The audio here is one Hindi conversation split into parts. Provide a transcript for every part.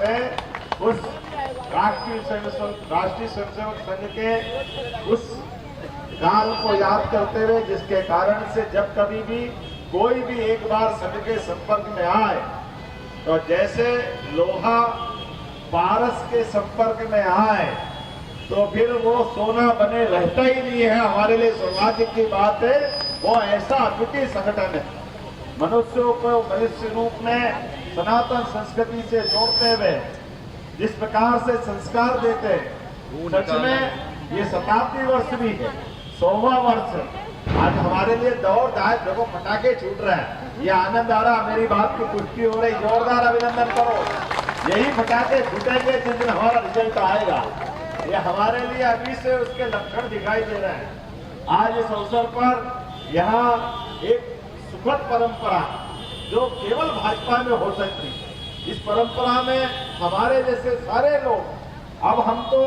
उस राष्ट्रीय स्वयंसेवक संघ के उस काल को याद करते हुए जिसके कारण से जब कभी भी कोई भी एक बार संघ के संपर्क में आए तो जैसे लोहा पारस के संपर्क में आए तो फिर वो सोना बने रहता ही नहीं है। हमारे लिए सौभाग्य की बात है, वो ऐसा अद्वितीय संगठन है। मनुष्यों को मनुष्य रूप में सनातन संस्कृति से जोड़ते हुए जिस प्रकार से संस्कार देते हैं, सच में ये शताब्दी वर्ष भी है, 100वां वर्ष है। आज हमारे लिए दौड़ दाय देखो, पटाखे छूट रहे हैं, ये आनंद आ रहा, मेरी बात की पुष्टि हो रही, जोरदार अभिनंदन करो। यही पटाखे छूटेंगे जिस दिन हमारा रिजल्ट आएगा। ये हमारे लिए अभी से उसके लक्षण दिखाई दे रहे हैं। आज इस अवसर पर यहाँ एक सुखद परंपरा जो केवल भाजपा में हो सकती है, इस परंपरा में हमारे जैसे सारे लोग, अब हम तो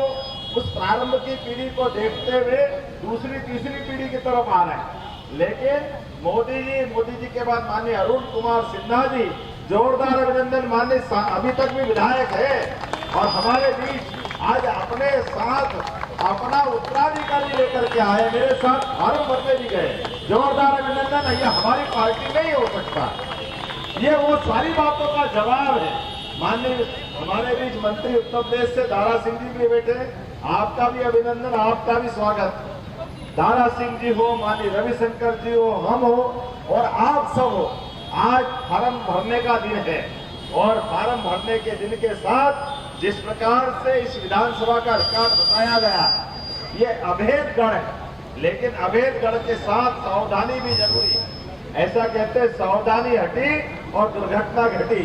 उस प्रारंभ की पीढ़ी को देखते हुए दूसरी तीसरी पीढ़ी की तरफ आ रहे हैं, लेकिन मोदी जी के बाद माननीय अरुण कुमार सिन्हा जी, जोरदार अभिनंदन। माननीय अभी तक भी विधायक है और हमारे बीच आज अपने साथ अपना उत्तराधिकारी लेकर के आए, मेरे साथ फार्म भरने भी गए, जोरदार अभिनंदन। ये हमारी पार्टी में ही हो सकता, ये वो सारी बातों का जवाब है। माननीय हमारे बीच मंत्री उत्तर प्रदेश से दारा सिंह जी भी बैठे, आपका भी अभिनंदन, आपका भी स्वागत। दारा सिंह जी हो, माननीय रविशंकर जी हो, हम हो और आप सब हो। आज फार्म भरने का दिन है और फार्म भरने के दिन के साथ जिस प्रकार से इस विधानसभा का रिकॉर्ड बताया गया, ये अभेद गढ़ है, लेकिन अभेद गढ़ के साथ सावधानी भी जरूरी है। ऐसा कहते हैं, सावधानी हटी और दुर्घटना घटी।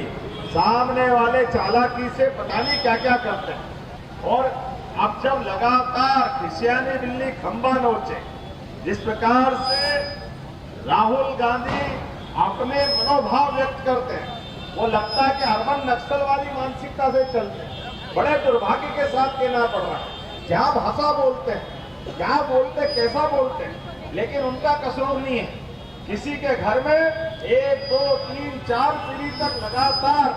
सामने वाले चालाकी से पता नहीं क्या क्या करते हैं। और अब जब लगातार खिसियानी बिल्ली खंबा नोचे, जिस प्रकार से राहुल गांधी अपने मनोभाव व्यक्त करते हैं, वो लगता है कि अर्बन नक्सलवादी मानसिकता से चलते हैं। बड़े दुर्भाग्य के साथ कहना पड़ रहा है, क्या भाषा बोलते हैं, क्या बोलते, कैसा बोलते हैं, लेकिन उनका कसूर नहीं है। किसी के घर में 1, 2, 3, 4 पीढ़ी तक लगातार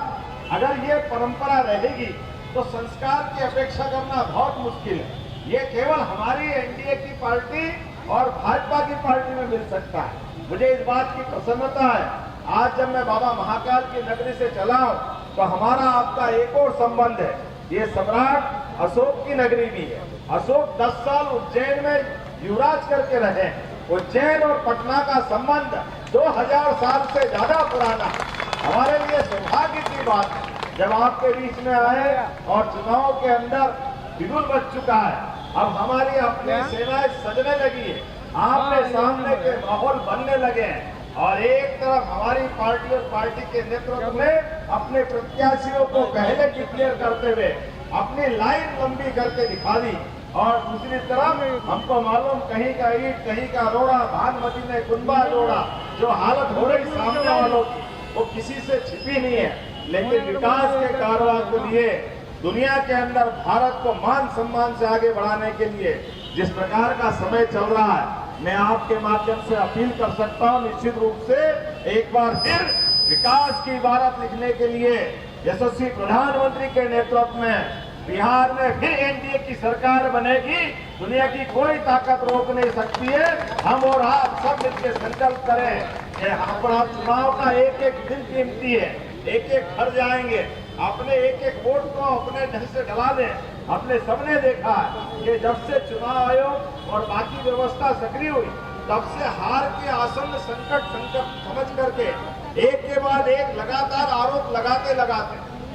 अगर ये परंपरा रहेगी तो संस्कार की अपेक्षा करना बहुत मुश्किल है। ये केवल हमारी एनडीए की पार्टी और भाजपा की पार्टी में मिल सकता है। मुझे इस बात की प्रसन्नता है, आज जब मैं बाबा महाकाल की नगरी से चला हूं तो हमारा आपका एक और संबंध है, ये सम्राट अशोक की नगरी भी है। अशोक 10 साल उज्जैन में युवराज करके रहे। उज्जैन और पटना का संबंध 2000 साल से ज्यादा पुराना। हमारे लिए सौभाग्य की बात है जब आपके बीच में आए और चुनाव के अंदर बिगुल बच चुका है, अब हमारी अपनी सेनाएं सजने लगी है, आपने सामने के माहौल बनने लगे हैं और एक तरफ हमारी पार्टी और पार्टी के नेतृत्व में अपने प्रत्याशियों को पहले डिक्लेयर करते हुए अपनी लाइन लंबी करके दिखा दी और दूसरी तरफ हमको मालूम कहीं का ईंट कहीं का रोड़ा, भानुमती ने कुंबा जोड़ा, जो हालत हो रही सामने वालों की वो किसी से छिपी नहीं है। लेकिन विकास के कारवां को लिए दुनिया के अंदर भारत को मान सम्मान से आगे बढ़ाने के लिए जिस प्रकार का समय चल रहा है, मैं आपके माध्यम से अपील कर सकता हूं, निश्चित रूप से एक बार फिर विकास की इबारत लिखने के लिए यशस्वी प्रधानमंत्री के नेतृत्व में बिहार में फिर एनडीए की सरकार बनेगी। दुनिया की कोई ताकत रोक नहीं सकती है। हम और आप सब मिलकर संकल्प करें कि अपना चुनाव का एक एक दिन कीमती है, एक एक घर जाएंगे, अपने एक एक वोट को अपने ढंग से डला दें। हमने सबने देखा है कि जब से चुनाव आयोग और बाकी व्यवस्था सक्रिय हुई तब से हार के आसन्न संकट समझ करके एक के बाद एक लगातार आरोप लगाते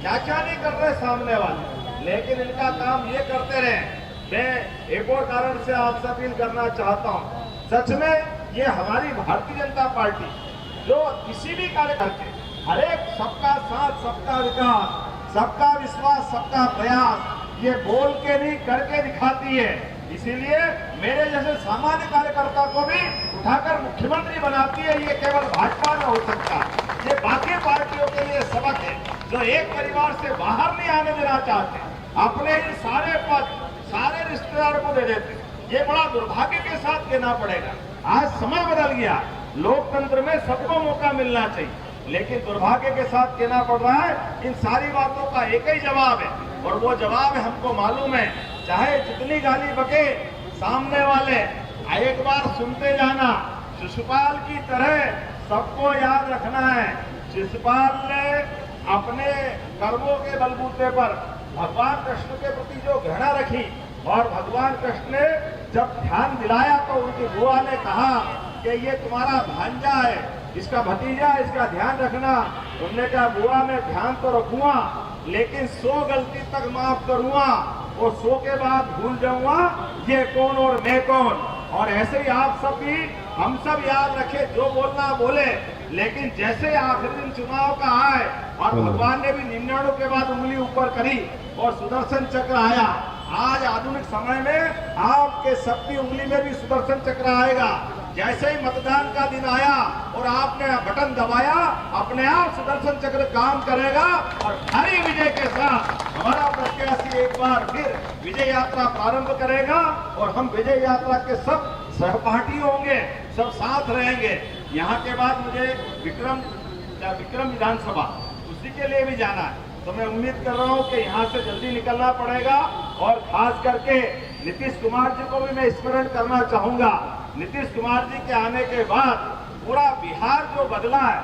क्या क्या नहीं कर रहे सामने वाले, लेकिन इनका काम ये करते रहे। मैं एक और कारण से आपसे अपील करना चाहता हूँ, सच में ये हमारी भारतीय जनता पार्टी जो किसी भी कार्यकर्ता हर एक सबका साथ, सबका विकास, सबका विश्वास, सबका प्रयास, ये बोल के नहीं करके दिखाती है। इसीलिए मेरे जैसे सामान्य कार्यकर्ता को भी उठाकर मुख्यमंत्री बनाती है। ये केवल भाजपा में हो सकता है। ये बाकी पार्टियों के लिए सबक है जो एक परिवार से बाहर नहीं आने देना चाहते, अपने ही सारे पद सारे रिश्तेदारों को दे देते। ये बड़ा दुर्भाग्य के साथ कहना पड़ेगा। आज समय बदल गया, लोकतंत्र में सबको मौका मिलना चाहिए। लेकिन दुर्भाग्य के साथ कहना पड़ रहा है इन सारी बातों का एक ही जवाब है, और वो जवाब है हमको मालूम है। चाहे जितनी गाली बके सामने वाले, एक बार सुनते जाना। शिशुपाल की तरह सबको याद रखना है, शिशुपाल ने अपने कर्मों के बलबूते पर भगवान कृष्ण के प्रति जो घृणा रखी, और भगवान कृष्ण ने जब ध्यान दिलाया तो उनकी बुआ ने कहा कि ये तुम्हारा भांजा है, इसका भतीजा, इसका ध्यान रखना। उन्होंने कहा बुआ मैं ध्यान तो रखूंगा, लेकिन 100 गलती तक माफ करूंगा, और 100 के बाद भूल जाऊंगा ये कौन और मैं कौन। और ऐसे ही आप सब भी, हम सब याद रखें, जो बोलना बोले, लेकिन जैसे आखिरी दिन चुनाव का आए और भगवान ने भी 99 के बाद उंगली ऊपर करी और सुदर्शन चक्र आया। आज आधुनिक समय में आपके सबकी उंगली में भी सुदर्शन चक्र आएगा। जैसे ही मतदान का दिन आया और आपने बटन दबाया, अपने आप सुदर्शन चक्र काम करेगा और भारी विजय के साथ हमारा प्रत्याशी एक बार फिर विजय यात्रा प्रारंभ करेगा, और हम विजय यात्रा के सब सहपाठी होंगे, सब साथ रहेंगे। यहाँ के बाद मुझे विक्रम विधानसभा उसी के लिए भी जाना है, तो मैं उम्मीद कर रहा हूँ कि यहाँ से जल्दी निकलना पड़ेगा। और खास करके नीतीश कुमार जी को भी मैं स्मरण करना चाहूंगा। नीतीश कुमार जी के आने के बाद पूरा बिहार जो बदला है,